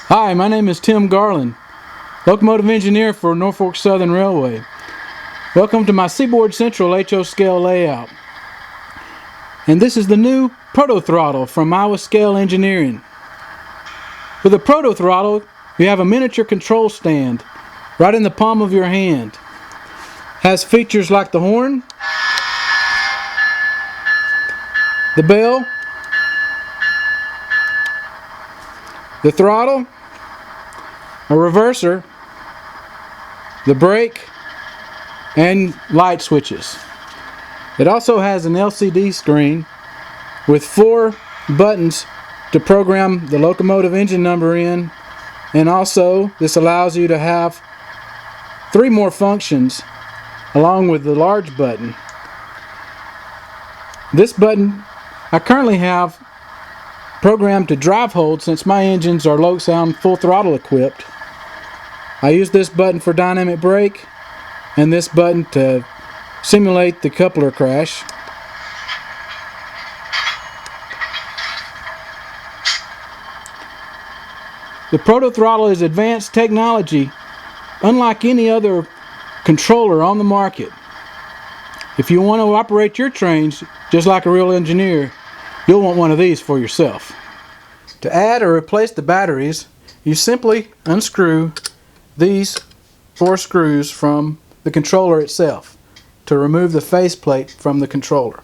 Hi, my name is Tim Garland, locomotive engineer for Norfolk Southern Railway. Welcome to my Seaboard Central HO scale layout. And this is the new Proto Throttle from Iowa Scale Engineering. With a Proto Throttle, you have a miniature control stand right in the palm of your hand. Has features like the horn, the bell, the throttle, a reverser, the brake, and light switches. It also has an LCD screen with 4 buttons to program the locomotive engine number in, and also this allows you to have 3 more functions along with the large button. This button I currently have programmed to drive hold since my engines are low sound full throttle equipped. I use this button for dynamic brake and this button to simulate the coupler crash. The Proto Throttle is advanced technology unlike any other controller on the market. If you want to operate your trains just like a real engineer, you'll want one of these for yourself. To add or replace the batteries, you simply unscrew these 4 screws from the controller itself to remove the faceplate from the controller.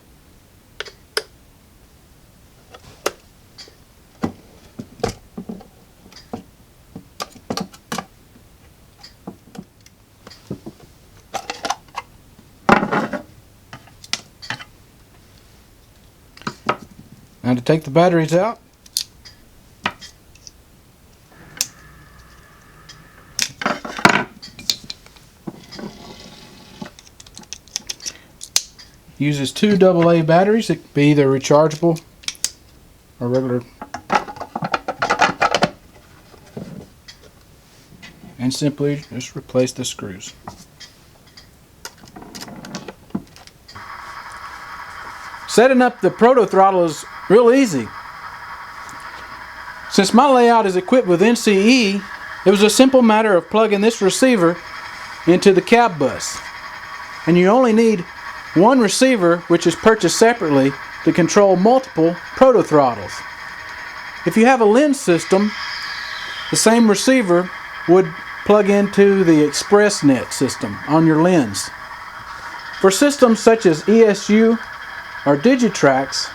Now to take the batteries out, uses 2 AA batteries. It could be either rechargeable or regular, and simply just replace the screws. Setting up the Proto Throttle is real easy. Since my layout is equipped with NCE, it was a simple matter of plugging this receiver into the cab bus. And you only need one receiver, which is purchased separately, to control multiple Proto Throttles. If you have a lens system, the same receiver would plug into the ExpressNet system on your lens. For systems such as ESU or Digitrax,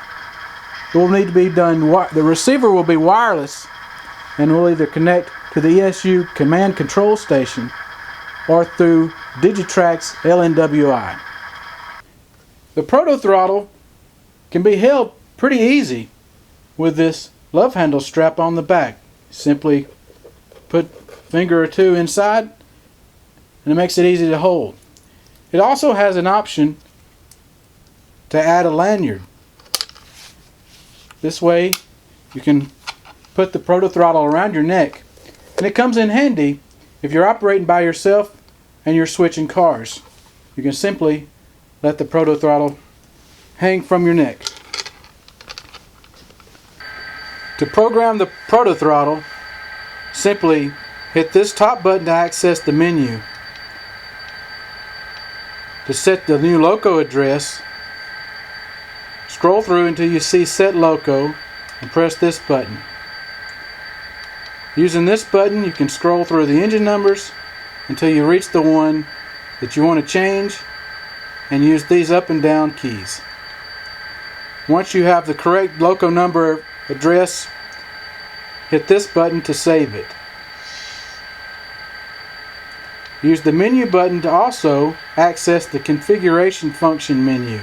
it will need to be done. The receiver will be wireless and will either connect to the ESU command control station or through Digitrax LNWI. The Proto Throttle can be held pretty easy with this love handle strap on the back. Simply put a finger or 2 inside and it makes it easy to hold. It also has an option to add a lanyard. This way you can put the Proto Throttle around your neck, and it comes in handy if you're operating by yourself and you're switching cars. You can simply let the Proto Throttle hang from your neck. To program the Proto Throttle, simply hit this top button to access the menu. To set the new Loco address, scroll through until you see Set Loco and press this button. Using this button, you can scroll through the engine numbers until you reach the one that you want to change and use these up and down keys. Once you have the correct Loco number address, hit this button to save it. Use the menu button to also access the configuration function menu.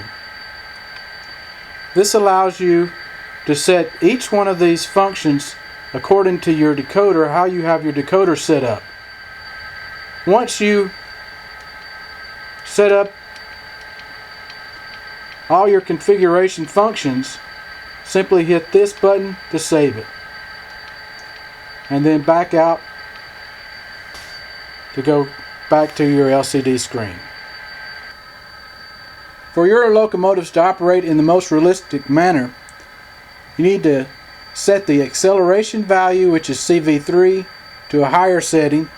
This allows you to set each one of these functions according to your decoder, how you have your decoder set up. Once you set up all your configuration functions, simply hit this button to save it. And then back out to go back to your LCD screen. For your locomotives to operate in the most realistic manner, you need to set the acceleration value, which is CV3, to a higher setting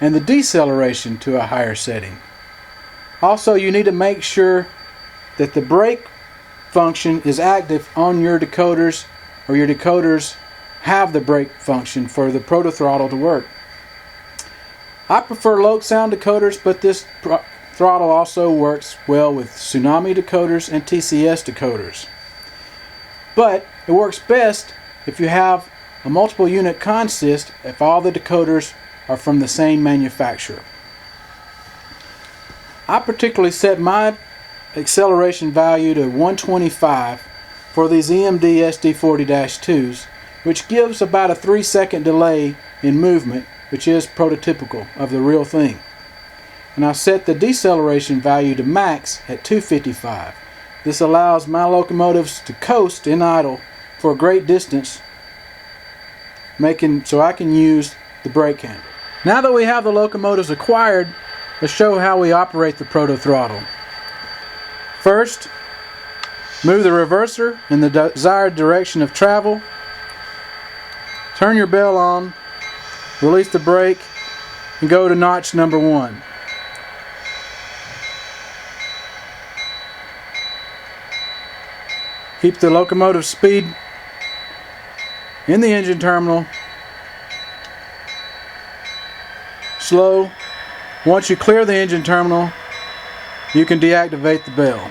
and the deceleration to a higher setting. Also, you need to make sure that the brake function is active on your decoders, or your decoders have the brake function for the Proto Throttle to work. I prefer low sound decoders, but this throttle also works well with tsunami decoders and TCS decoders. But it works best if you have a multiple unit consist if all the decoders are from the same manufacturer. I particularly set my acceleration value to 125 for these EMD SD40-2s, which gives about a 3-second delay in movement, which is prototypical of the real thing. And I set the deceleration value to max at 255. This allows my locomotives to coast in idle for a great distance, so I can use the brake handle. Now that we have the locomotives acquired, let's show how we operate the Proto Throttle. First, move the reverser in the desired direction of travel. Turn your bell on, release the brake, and go to notch number 1. Keep the locomotive speed in the engine terminal slow. Once you clear the engine terminal, you can deactivate the bell.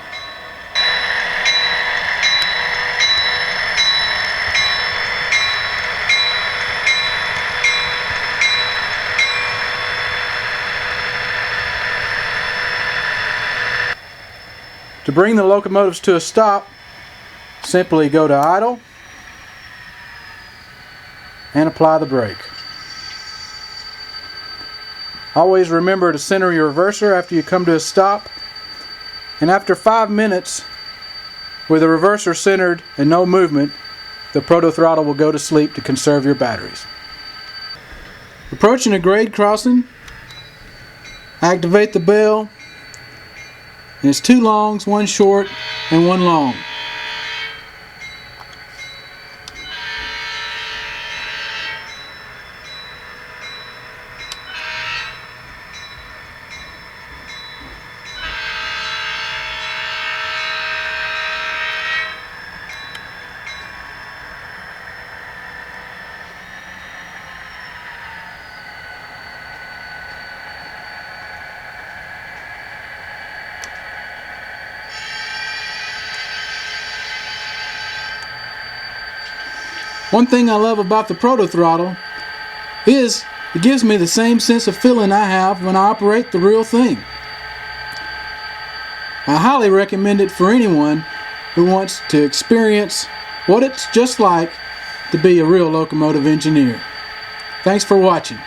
To bring the locomotives to a stop, simply go to idle and apply the brake. Always remember to center your reverser after you come to a stop, and after 5 minutes with the reverser centered and no movement, the Proto Throttle will go to sleep to conserve your batteries. Approaching a grade crossing, activate the bell, and it's 2 longs, 1 short, and 1 long. One thing I love about the Proto Throttle is it gives me the same sense of feeling I have when I operate the real thing. I highly recommend it for anyone who wants to experience what it's just like to be a real locomotive engineer. Thanks for watching.